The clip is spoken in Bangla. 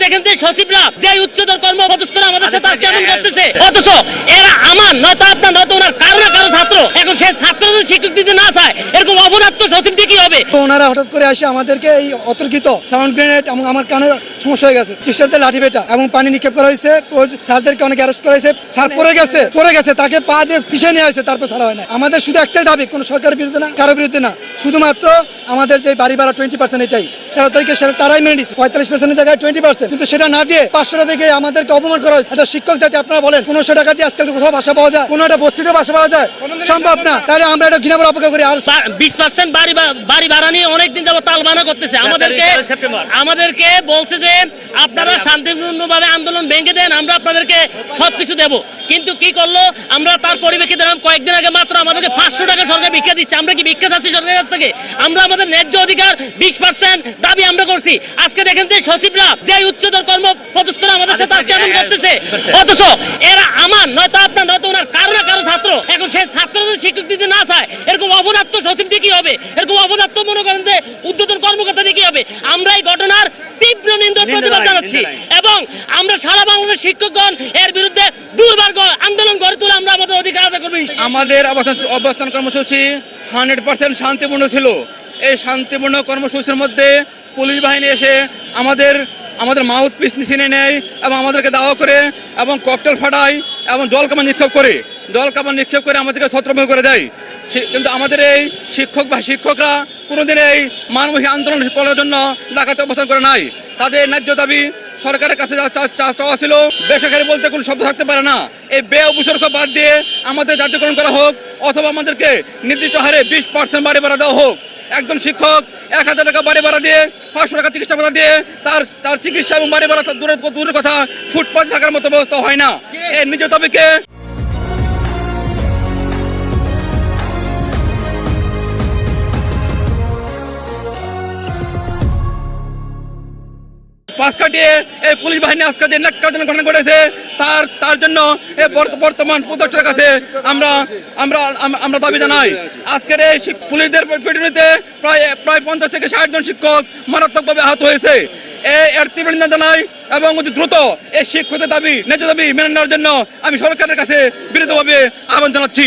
দেখেন যে সচিবরা যে উচ্চতর কর্মপদস্থ আমাদের সাথে আজকে এমন করতেছে, অথচ এরা আমার নয়তো আপনার নয়তো ওনার কারো না কারো ছাত্র। এখন সে ছাত্র যদি শিক্ষক দিতে না চায়, এরকম অপদার্থ সচিব দিয়ে কি হবে? ওনারা হঠাৎ করে আসে আমাদেরকে এই অতর্কিত সাউন্ড গ্রেনেড এবং আমার কানের সমস্যা হয়ে গেছে, টিচারদের লাঠি পেটা এবং পানি নিক্ষেপ করা হয়েছে। স্যারদেরকে অনেক অ্যারেস্ট করা হয়েছে। স্যার পড়ে গেছে, তাকে পা দিয়ে পিছিয়ে নেওয়া হয়েছে, তারপর ছাড়া হয় না। আমাদের শুধু একটাই দাবি, কোনো সরকারের বিরুদ্ধে না, কারো বিরুদ্ধে না, শুধুমাত্র আমাদের যে বাড়ি ভাড়া 20% এটাই 13 তারিখে সেটা তারাই মেনে দিচ্ছে। 45% জায়গায় 20%, কিন্তু সেটা না দিয়ে 500 টাকা থেকে আমাদেরকে অপমান করা হয়েছে। এটা শিক্ষক জাতি, আপনারা বলেন 1500 টাকা দিয়ে আজকাল কোথাও বাসা পাওয়া যায়? কোনো একটা বস্তিতে বাসা পাওয়া যায়? সম্ভব না। তাহলে আমরা এটা ঘৃণার অপেক্ষা করি। আর 20% বাড়ি ভাড়া নিয়ে অনেকদিন যাবত তালবানা করতেছে। আমাদেরকে বলছে যে আপনারা শান্তিপূর্ণভাবে আন্দোলন ভেঙে দেন, আমরা আপনাদেরকে সবকিছু দেব। কিন্তু কি করলো, আমরা তার পরিপ্রেক্ষিতে কয়েকদিন আগে মাত্র আমাদেরকে 500 টাকা সরকার ভিক্ষা দিচ্ছে। আমরা কি ভিক্ষা চাচ্ছি সরকারের কাছ থেকে? আমরা আমাদের ন্যায্য অধিকার 20% দাবি আমরা করছি। আজকে দেখেন যে সচিবরা যে উচ্চতর কর্মপদস্থ আমাদের সাথে আজকে এমন করতেছে, অথচ এরা আমার নয়তো আপনার নয়তো ওনার কারো না কারো ছাত্র। এখন সে ছাত্র যদি শিক্ষক দিতে না চায়, এরকম অপদার্থ সচিব দিয়ে কি হবে? এরকম অপদার্থ মনে করেন যে উদ্বোধন কর্মকর্তা দিয়ে কি হবে? আমরা এই ঘটনার তীব্র নিন্দা প্রতিবাদ জানাচ্ছি এবং আমরা সারা বাংলাদেশ শিক্ষকগণ এর বিরুদ্ধে দুর্বার আন্দোলন গড়ে তুলে আমরা আমাদের অধিকার আদায় করব। আমাদের অবস্থান কর্মসূচি 100% শান্তিপূর্ণ ছিল। এই শান্তিপূর্ণ কর্মসূচির মধ্যে পুলিশ বাহিনী এসে আমাদের মাউথ পিস ছিনে নেয় এবং আমাদেরকে দাওয়া করে এবং ককটেল ফাটায় এবং জল কামান নিক্ষেপ করে আমাদেরকে ছত্রভঙ্গ করে দেয়। কিন্তু আমাদের এই শিক্ষকরা কোনোদিন এই মানবী আন্দোলন করার জন্য ঢাকাতে অবস্থান করে নাই। তাদের ন্যায্য দাবি সরকারের কাছে চাওয়া ছিল, বেসরকারি বলতে কোনো শব্দ থাকতে পারে না। এই উপসর্গ বাদ দিয়ে আমাদের জাতীয়করণ করা হোক, অথবা আমাদেরকে নির্দিষ্ট হারে 20% বাড়ি ভাড়া দেওয়া হোক। একজন শিক্ষক 1000 টাকা বাড়ি ভাড়া দিয়ে 500 টাকা চিকিৎসা ভাড়া দিয়ে তার চিকিৎসা এবং বাড়ি ভাড়া দূরের কথা ফুটপাথে থাকার মতো ব্যবস্থা হয় না। এই নিজ দাবিকে পাশ কাটিয়ে এই পুলিশ বাহিনী আজকে যে ন্যাক্কারজনক ঘটনা ঘটেছে তার জন্য বর্তমান প্রত্যক্ষের কাছে আমরা দাবি জানাই। আজকের এই পুলিশদের পিটুনিতে প্রায় 50 থেকে 60 জন শিক্ষক মারাত্মকভাবে আহত হয়েছে। এর তীব্র নিন্দা জানাই এবং অতি দ্রুত এই শিক্ষকদের ন্যায্য দাবি মেনে নেওয়ার জন্য আমি সরকারের কাছে বিনীতভাবে আহ্বান জানাচ্ছি।